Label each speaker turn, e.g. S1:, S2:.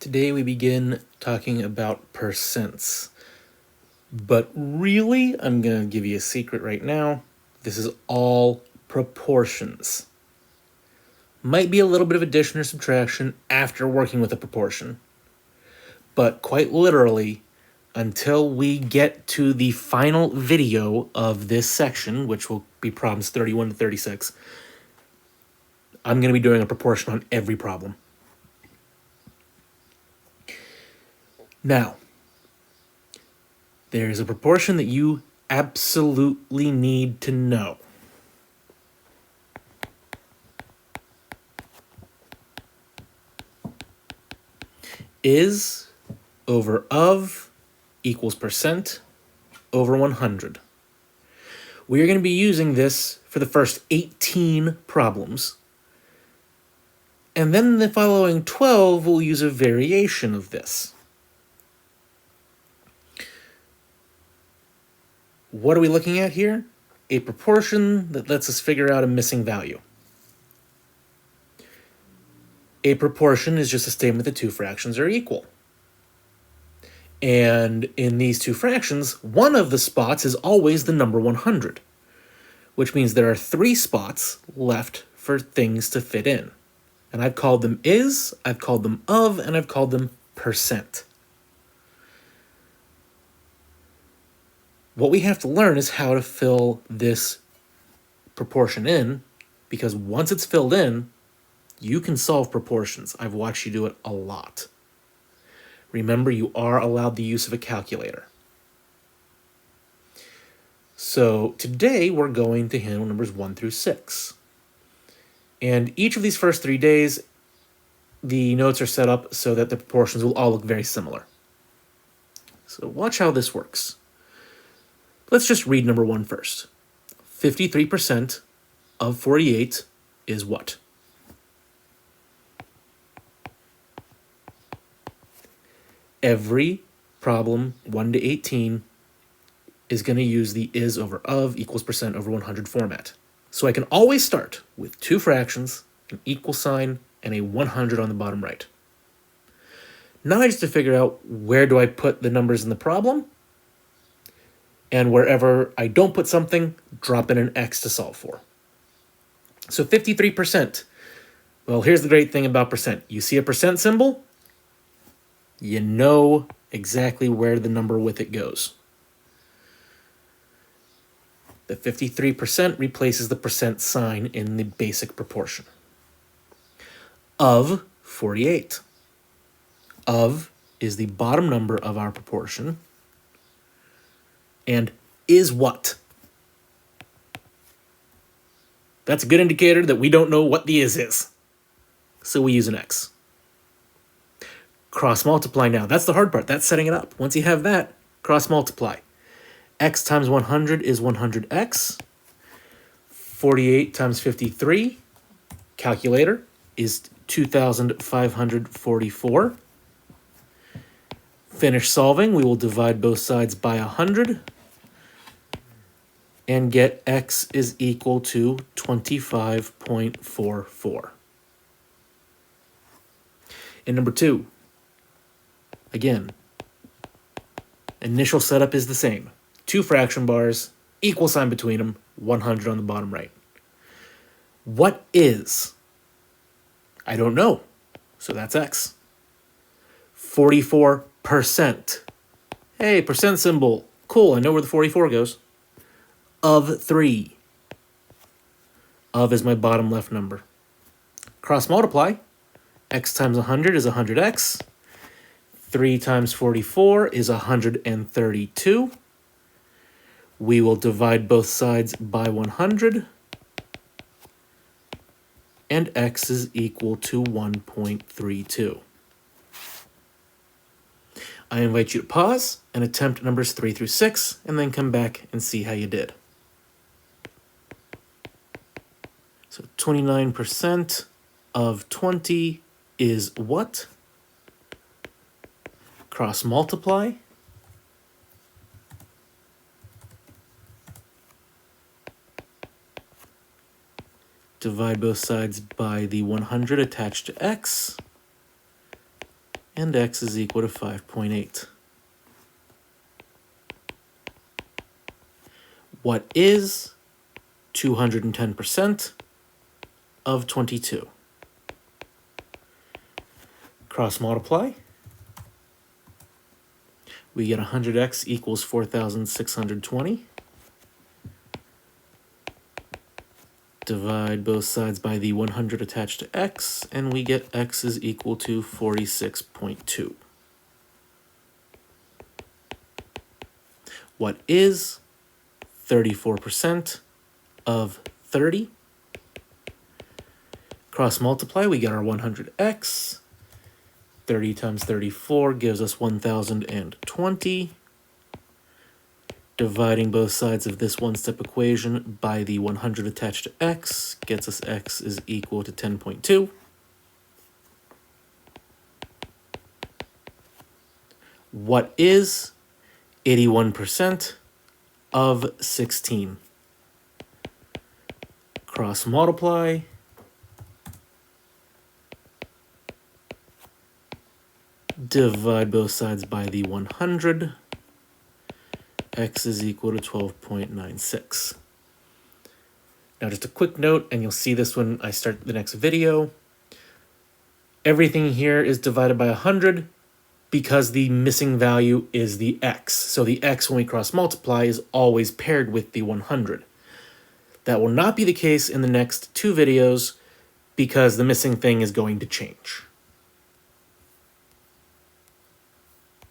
S1: Today we begin talking about percents. But really, I'm going to give you a secret right now. This is all proportions. Might be a little bit of addition or subtraction after working with a proportion. But quite literally, until we get to the final video of this section, which will be problems 31 to 36, I'm going to be doing a proportion on every problem. Now, there's a proportion that you absolutely need to know. Is over of equals percent over 100. We are going to be using this for the first 18 problems. And then the following 12 will use a variation of this. What are we looking at here? A proportion that lets us figure out a missing value. A proportion is just a statement that two fractions are equal. And in these two fractions, one of the spots is always the number 100, which means there are 3 spots left for things to fit in. And I've called them is, I've called them of, and I've called them percent. What we have to learn is how to fill this proportion in, because once it's filled in, you can solve proportions. I've watched you do it a lot. Remember, you are allowed the use of a calculator. So today we're going to handle numbers 1 through 6. And each of these first 3 days, the notes are set up so that the proportions will all look very similar. So watch how this works. Let's just read number 1 first. 53% of 48 is what? Every problem 1 to 18 is going to use the is over of equals percent over 100 format. So I can always start with 2 fractions, an equal sign, and a 100 on the bottom right. Now I just have to figure out where do I put the numbers in the problem, and wherever I don't put something, drop in an x to solve for. So 53%. Well, here's the great thing about percent. You see a percent symbol, you know exactly where the number with it goes. The 53% replaces the percent sign in the basic proportion. Of 48. Of is the bottom number of our proportion. And is what? That's a good indicator that we don't know what the is. So we use an x. Cross multiply now. That's the hard part. That's setting it up. Once you have that, cross multiply. X times 100 is 100x. 48 times 53, calculator, is 2,544. Finish solving. We will divide both sides by 100 and get x is equal to 25.44. And number 2, again, initial setup is the same. 2 fraction bars, equal sign between them, 100 on the bottom right. What is? I don't know, so that's x. 44%. Hey, percent symbol. Cool, I know where the 44 goes. Of 3. Of is my bottom left number. Cross multiply. X times 100 is 100x. 3 times 44 is 132. We will divide both sides by 100. And x is equal to 1.32. I invite you to pause and attempt numbers 3 through 6, and then come back and see how you did. So 29% of 20 is what? Cross multiply. Divide both sides by the 100 attached to x. and x is equal to 5.8. What is 210% of 22? Cross multiply. We get 100x equals 4,620. Divide both sides by the 100 attached to x, and we get x is equal to 46.2. What is 34% of 30? Cross multiply, we get our 100x. 30 times 34 gives us 1,020. Dividing both sides of this one-step equation by the 100 attached to x gets us x is equal to 10.2. What is 81% of 16? Cross multiply. Divide both sides by the 100. X is equal to 12.96. Now just a quick note, and you'll see this when I start the next video. Everything here is divided by 100 because the missing value is the x. So the x, when we cross multiply, is always paired with the 100. That will not be the case in the next two videos because the missing thing is going to change.